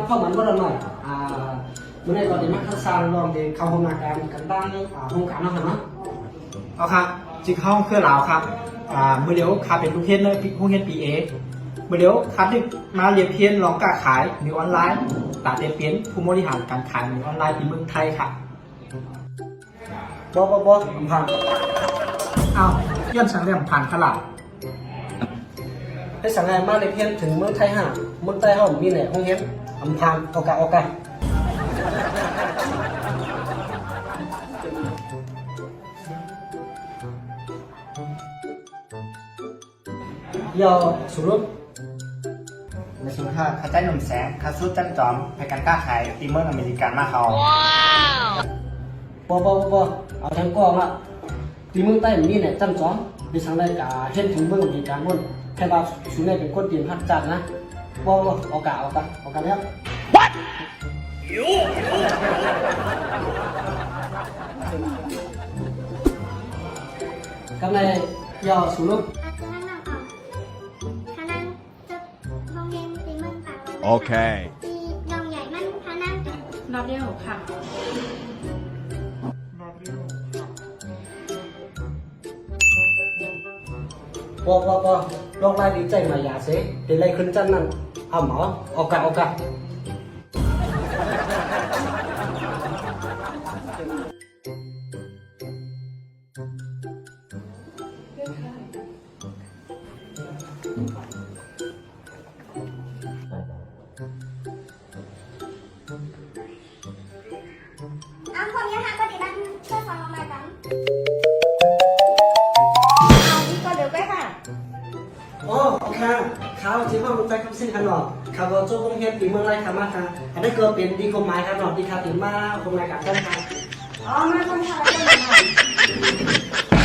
พ่อมันก็หน่อยเมื่อในตอนนี้มักทักษะลองเดินเข้าห้องงานกันบ้างห้องการน้องเนาะเอาครับจิเข้าเครื่องเหลาครับเมื่อเดี๋ยวคาเป็นลูกเทียนเลยลูกเทียนปีเอเมื่อเดี๋ยวคัดที่มาเรียนเพียนลองการขายมีออนไลน์ตาเตียนเปลี่ยนผู้บริหารการขายมีออนไลน์ที่เมืองไทยค่ะบ่ผ่านอ้าวย้อนสังเรียมผ่านขลาดให้สังเรียมมาเรียนเพียนถึงเมืองไทยห่างเมืองใต้ห้องมีไหนห้องเฮ็ดผ่านโอกายอสุรุปในสุดท้ายเขาใจหนุ่มแสงเขาสู้จันจอมให้การกล้าขายตีเมอร์อเมริกันมาเขาบ่เอาทั้งกองละที่เมืองใต้มีเนี่ยจำจ้องดิฉันได้เห็นถึงเมืองอเมริกันบนแค่ว่าสุนัยเป็นคนเตรียมหัดจัดนะบ่เอากะแล้ว What กำไรยอสุรุปโอเคน้องใหญ่มันพานั่งรอบเดียวค่ะบ่ลองไล่ดีใจมาอย่าเสียเดี๋ยวไล่ขึ้นจันนั่นเอาหมอเอากะอ้าวคนนี้ค่ะก็ดีบ้านช่วยฟังมากันเอาดีก็เดี๋ยวไปค่ะอ๋อโอเคเขาที่ห้องใจคำสิ่งขนมเขาก็โจ้วงเฮ็ดตีเมืองไรค่ะมาค่ะอันนี้ก็เป็นดีกฎหมายขนมดีค่ะตีมาคนงานกับท่านค่ะอ๋อมาคนไทยก็มา